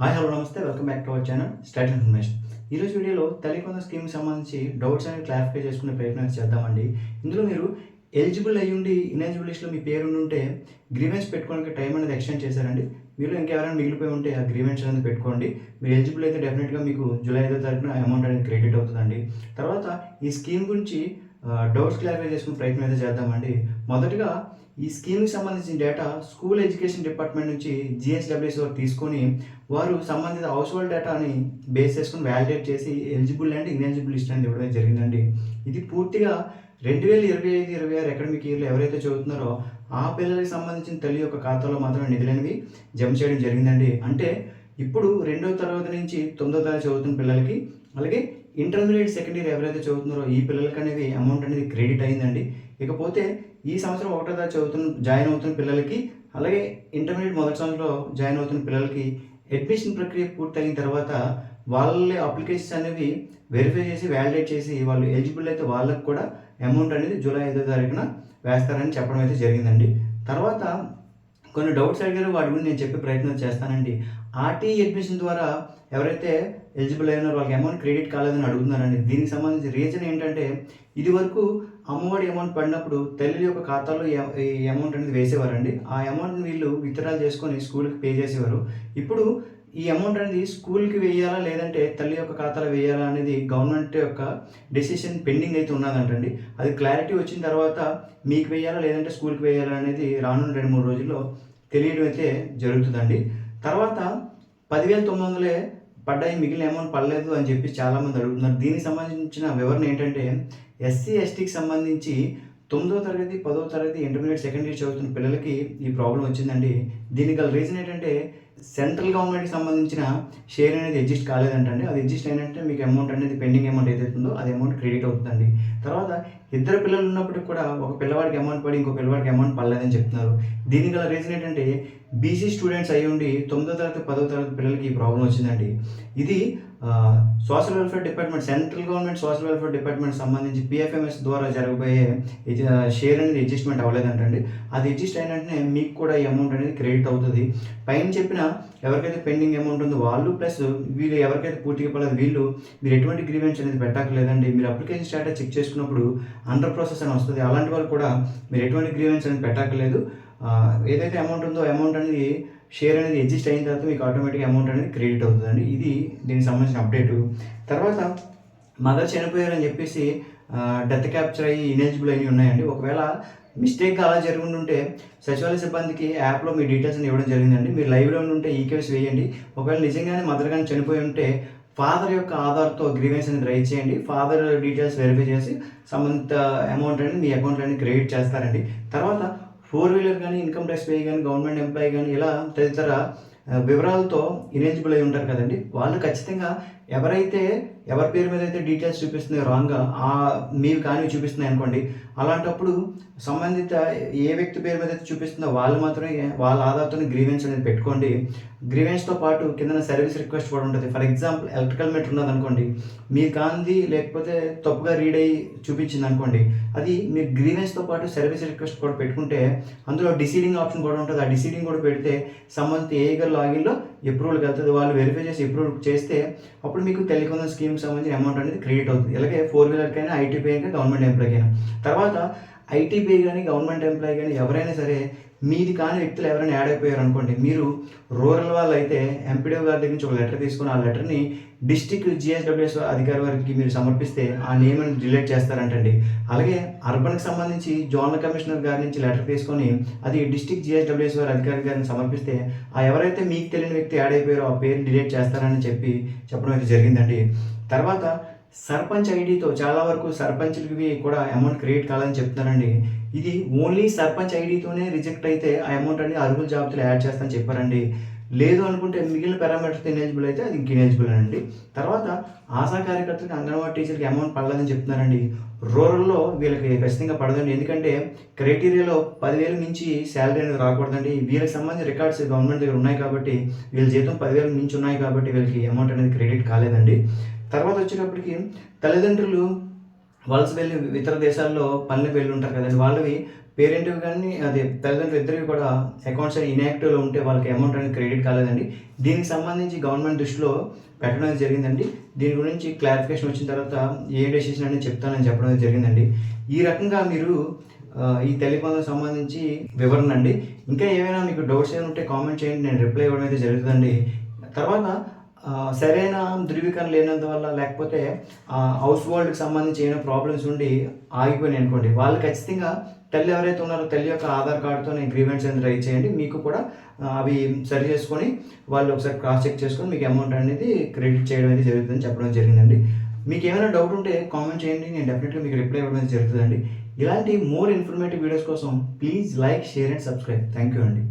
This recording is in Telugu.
హాయ్ హలో నమస్తే welcome back to our channel start information. ఈరోజు వీడియోలో తల్లికొంద స్కీమ్కి సంబంధించి డౌట్స్ అనేవి క్లారిఫై చేసుకునే ప్రయత్నం చేద్దామండి. ఇందులో మీరు ఎలిజిబుల్ అయ్యుండి ఇనెలిజిబుల్ లిస్ట్లో మీ పేరు ఉంటే గ్రీవెన్స్ పెట్టుకోవడానికి టైం అనేది ఎక్స్టెండ్ చేశారండి. మీలో ఇంకెవరైనా మిగిలిపోయి ఉంటే ఆ గ్రీవెన్స్ అనేది పెట్టుకోండి. మీరు ఎలిజిబుల్ అయితే డెఫినెట్గా మీకు జూలై 5వ తారీఖున అమౌంట్ అనేది క్రెడిట్ అవుతుందండి. తర్వాత ఈ స్కీమ్ గురించి డౌట్స్ క్లారిఫై చేసుకునే ప్రయత్నం అయితే చేద్దామండి. మొదటగా ఈ స్కీమ్కి సంబంధించిన డేటా స్కూల్ ఎడ్యుకేషన్ డిపార్ట్మెంట్ నుంచి జిఎస్డబ్ల్యూఎస్ వారు తీసుకొని వారు సంబంధిత హౌస్ హోల్డ్ డేటాని బేస్ చేసుకుని వ్యాలిడేట్ చేసి ఎలిజిబుల్ అండ్ ఇన్ఎలిజిబుల్ లిస్ట్ అనేది ఇవ్వడం జరిగిందండి. ఇది పూర్తిగా 2025-26 అకాడమిక్ ఇయర్లో ఎవరైతే చదువుతున్నారో ఆ పిల్లలకి సంబంధించిన తల్లి యొక్క ఖాతాలో మాత్రం నిధులనేవి జమ చేయడం జరిగిందండి. అంటే ఇప్పుడు 2వ తరగతి నుంచి 9వ తరగతి చదువుతున్న పిల్లలకి, అలాగే ఇంటర్మీడియట్ సెకండ్ ఇయర్ ఎవరైతే చదువుతున్నారో ఈ పిల్లలకి అనేది అమౌంట్ అనేది క్రెడిట్ అయిందండి. ఇకపోతే ఈ సంవత్సరం 1వ తరగతి జాయిన్ అవుతున్న పిల్లలకి, అలాగే ఇంటర్మీడియట్ మొదటి సంవత్సరంలో జాయిన్ అవుతున్న పిల్లలకి అడ్మిషన్ ప్రక్రియ పూర్తయిన తర్వాత వాళ్ళ అప్లికేషన్స్ అనేవి వెరిఫై చేసి వ్యాలిడేట్ చేసి వాళ్ళు ఎలిజిబుల్ అయితే వాళ్ళకి కూడా అమౌంట్ అనేది జూలై 5వ తారీఖున వేస్తారని చెప్పడం అయితే జరిగిందండి. తర్వాత కొన్ని డౌట్స్ అడిగారో వాటి గురించి నేను చెప్పే ప్రయత్నం చేస్తానండి. ఆర్టీఈ అడ్మిషన్ ద్వారా ఎవరైతే ఎలిజిబుల్ అయినారో వాళ్ళకి అమౌంట్ క్రెడిట్ కాలేదని అడుగుతున్నారండి. దీనికి సంబంధించి రీజన్ ఏంటంటే ఇది వరకు అమ్మఒడి అమౌంట్ పడినప్పుడు తల్లి యొక్క ఖాతాలో ఈ అమౌంట్ అనేది వేసేవారండి. ఆ అమౌంట్ని వీళ్ళు విత్డ్రాల్ చేసుకొని స్కూల్కి పే చేసేవారు. ఇప్పుడు ఈ అమౌంట్ అనేది స్కూల్కి వేయాలా లేదంటే తల్లి యొక్క ఖాతాలో వేయాలా అనేది గవర్నమెంట్ యొక్క డెసిషన్ పెండింగ్ అయితే ఉన్నదంటండి. అది క్లారిటీ వచ్చిన తర్వాత మీకు వేయాలా లేదంటే స్కూల్కి వేయాలా అనేది రానున్న 2-3 రోజుల్లో తెలియడం అయితే జరుగుతుందండి. తర్వాత 10,900 పడ్డాయి, మిగిలిన అమౌంట్ పడలేదు అని చెప్పి చాలామంది అడుగుతున్నారు. దీనికి సంబంధించిన వివరణ ఏంటంటే ఎస్సీ ఎస్టీకి సంబంధించి 9వ తరగతి 10వ తరగతి ఇంటర్మీడియట్ సెకండ్ ఇయర్ చదువుతున్న పిల్లలకి ఈ ప్రాబ్లం వచ్చిందండి. దీనికి గల రీజన్ ఏంటంటే సెంట్రల్ గవర్నమెంట్కి సంబంధించిన షేర్ అనేది అడ్జస్ట్ కాలేదంటండి. అది అడ్జస్ట్ అయినట్టే మీకు అమౌంట్ అనేది పెండింగ్ అమౌంట్ ఏదైతే ఉందో అది అమౌంట్ క్రెడిట్ అవుతుందండి. తర్వాత ఇద్దరు పిల్లలు ఉన్నప్పటికి కూడా ఒక పిల్లవాడికి అమౌంట్ పడి ఇంకో పిల్లవాడికి అమౌంట్ పడలేదని చెప్తున్నారు. దీనికి గల రీజన్ ఏంటంటే బీసీ స్టూడెంట్స్ అయ్యి ఉండి 9వ తరగతి 10వ తరగతి పిల్లలకి ఈ ప్రాబ్లం వచ్చిందండి. ఇది social welfare department, central government social welfare department సంబంధించి పిఎఫ్ఎంఎస్ ద్వారా జరగబోయే షేర్ అనేది అడ్జస్ట్మెంట్ అవ్వలేదంటండి. అది అడ్జస్ట్ అయిన వెంటనే మీకు కూడా ఈ అమౌంట్ అనేది క్రెడిట్ అవుతుంది. పైన చెప్పిన ఎవరికైతే పెండింగ్ అమౌంట్ ఉందో వాళ్ళు ప్లస్ వీళ్ళు ఎవరికైతే పూర్తిగా పడలేదు వీళ్ళు మీరు ఎటువంటి గ్రీవెన్స్ అనేది పెట్టక్కర్లేదండి. మీరు అప్లికేషన్ స్టేటస్ చెక్ చేసుకున్నప్పుడు అండర్ ప్రాసెస్ అని వస్తుంది. అలాంటి వాళ్ళు కూడా మీరు ఎటువంటి గ్రీవెన్స్ అనేది పెట్టక్కర్లేదు. ఏదైతే అమౌంట్ ఉందో అమౌంట్ అనేది షేర్ అనేది అడ్జస్ట్ అయిన తర్వాత మీకు ఆటోమేటిక్గా అమౌంట్ అనేది క్రెడిట్ అవుతుందండి. ఇది దీనికి సంబంధించిన అప్డేటు. తర్వాత మదర్ చనిపోయారని చెప్పేసి డెత్ క్యాప్చర్ అయ్యి ఇనెలిజిబుల్ అయినవి ఉన్నాయండి. ఒకవేళ మిస్టేక్ అలా జరిగి ఉంటే సచివాలయ సిబ్బందికి యాప్లో మీ డీటెయిల్స్ అని ఇవ్వడం జరిగిందండి. మీరు లైవ్లో ఉంటే ఈకేవైసీ వేయండి. ఒకవేళ నిజంగానే మదర్ కానీ చనిపోయి ఉంటే ఫాదర్ యొక్క ఆధార్తో గ్రీవెన్స్ అనేది రైజ్ చేయండి. ఫాదర్ డీటెయిల్స్ వెరిఫై చేసి సంబంధిత అమౌంట్ అనేది మీ అకౌంట్లో అనేది క్రెడిట్ చేస్తారండి. తర్వాత 4 వీలర్ కానీ ఇన్కమ్ ట్యాక్స్ పే కానీ గవర్నమెంట్ ఎంప్లాయీ కానీ ఇలా తదితర వివరాలతో ఇనెలిజిబుల్ అయి ఉంటారు కదండి. వాళ్ళు ఖచ్చితంగా ఎవరి పేరు మీద అయితే డీటెయిల్స్ చూపిస్తున్నాయో రాంగ్గా మీరు కానీ చూపిస్తున్నాయి అనుకోండి, అలాంటప్పుడు సంబంధిత ఏ వ్యక్తి పేరు మీద అయితే చూపిస్తుందో వాళ్ళు మాత్రమే వాళ్ళ ఆధార్తోనే గ్రీవెన్స్ అనేది పెట్టుకోండి. గ్రీవెన్స్తో పాటు కింద సర్వీస్ రిక్వెస్ట్ కూడా ఉంటుంది. ఫర్ ఎగ్జాంపుల్ ఎలక్ట్రికల్ మీటర్ ఉన్నదనుకోండి, మీరు కాంది లేకపోతే తప్పుగా రీడ్ అయ్యి చూపించింది అనుకోండి, అది మీరు గ్రీవెన్స్తో పాటు సర్వీస్ రిక్వెస్ట్ కూడా పెట్టుకుంటే అందులో డిసీడింగ్ ఆప్షన్ కూడా ఉంటుంది. ఆ డిసీడింగ్ కూడా పెడితే సంబంధిత ఏఐ లాగిన్లో అప్రూవల్కి వెళ్తుంది. వాళ్ళు వెరిఫై చేసి అప్రూవల్ చేస్తే అప్పుడు మీకు టెలికాం స్కీమ్కి సంబంధించిన అమౌంట్ అనేది క్రెడిట్ అవుతుంది. అలాగే 4 వీలర్కైనా ఐటీపీ అయినా గవర్నమెంట్ ఎంప్లాయ్కైనా. తర్వాత ఐటీపీ కానీ గవర్నమెంట్ ఎంప్లాయీ కానీ ఎవరైనా సరే మీది కాని వ్యక్తులు ఎవరైనా యాడ్ అయిపోయారు అనుకోండి, మీరు రూరల్ వాళ్ళు అయితే ఎంపీడీఓ గారి దగ్గర నుంచి ఒక లెటర్ తీసుకుని ఆ లెటర్ని డిస్ట్రిక్ట్ జిఎస్డబ్ల్యూఎస్ అధికారి వారికి మీరు సమర్పిస్తే ఆ నేమ్ అనేది డిలీట్ చేస్తారంటండి. అలాగే అర్బన్కి సంబంధించి జోనల్ కమిషనర్ గారి నుంచి లెటర్ తీసుకొని అది డిస్ట్రిక్ట్ జిఎస్డబ్ల్యూఎస్ వారి అధికారి గారిని సమర్పిస్తే ఆ ఎవరైతే మీకు తెలియని వ్యక్తి యాడ్ అయిపోయారో ఆ పేరు డిలీట్ చేస్తారని చెప్పడం అయితే జరిగిందండి. తర్వాత సర్పంచ్ ఐడితో చాలా వరకు సర్పంచ్లకి కూడా అమౌంట్ క్రియేట్ కావాలని చెప్తున్నారండి. ఇది ఓన్లీ సర్పంచ్ ఐడితోనే రిజెక్ట్ అయితే ఆ అమౌంట్ అనేది అర్హుల జాబితాలో యాడ్ చేస్తానని చెప్పారండి. లేదు అనుకుంటే మిగిలిన పారామీటర్స్ ఇనెలిజిబుల్ అయితే అది ఇంక ఇనెలిజిబుల్ అండి. తర్వాత ఆశా కార్యకర్తలకి అంగన్వాడీ టీచర్కి అమౌంట్ పడలేదని చెప్తున్నారండి. రూరల్లో వీళ్ళకి ఖచ్చితంగా పడదండి. ఎందుకంటే క్రైటీరియాలో 10,000 మించి శాలరీ అనేది రాకూడదండి. వీళ్ళకి సంబంధించిన రికార్డ్స్ గవర్నమెంట్ దగ్గర ఉన్నాయి కాబట్టి వీళ్ళ జీతం 10,000 మించి ఉన్నాయి కాబట్టి వీళ్ళకి అమౌంట్ అనేది క్రెడిట్ కాలేదండి. తర్వాత వచ్చేటప్పటికి తల్లిదండ్రులు వలస వెళ్ళి ఇతర దేశాల్లో పనులకు వెళ్ళి ఉంటారు కదండి, వాళ్ళవి పేరెంట్ కానీ అదే తల్లిదండ్రులు ఇద్దరివి కూడా అకౌంట్స్ ఇన్యాక్టివ్లో ఉంటే వాళ్ళకి అమౌంట్ అనేది క్రెడిట్ కాలేదండి. దీనికి సంబంధించి గవర్నమెంట్ దృష్టిలో పెట్టడం జరిగిందండి. దీని గురించి క్లారిఫికేషన్ వచ్చిన తర్వాత ఏ డెసిషన్ అనేది చెప్తానని చెప్పడం జరిగిందండి. ఈ రకంగా మీరు ఈ తల్లిదండ్రులకు సంబంధించి వివరణ అండి. ఇంకా ఏమైనా మీకు డౌట్స్ ఏమైనా ఉంటే కామెంట్ చేయండి, నేను రిప్లై ఇవ్వడం అయితే జరుగుతుందండి. తర్వాత సరైన ధృవీకరణ లేనందువల్ల లేకపోతే హౌస్ హోల్డ్కి సంబంధించి ఏమైనా ప్రాబ్లమ్స్ ఉండి ఆగిపోయినాయి అనుకోండి, వాళ్ళు ఖచ్చితంగా తల్లి ఎవరైతే ఉన్నారో తల్లి యొక్క ఆధార్ కార్డుతో గ్రీవెన్స్ అనేది రైజ్ చేయండి. మీకు కూడా అవి సరి చేసుకొని వాళ్ళు ఒకసారి క్రాస్ చెక్ చేసుకొని మీకు అమౌంట్ అనేది క్రెడిట్ చేయడం అనేది జరుగుతుందని చెప్పడం జరిగిందండి. మీకు ఏమైనా డౌట్ ఉంటే కామెంట్ చేయండి, నేను డెఫినెట్గా మీకు రిప్లై ఇవ్వడం అనేది జరుగుతుందండి. ఇలాంటి మోర్ ఇన్ఫర్మేటివ్ వీడియోస్ కోసం please like, share and subscribe. Thank you అండి.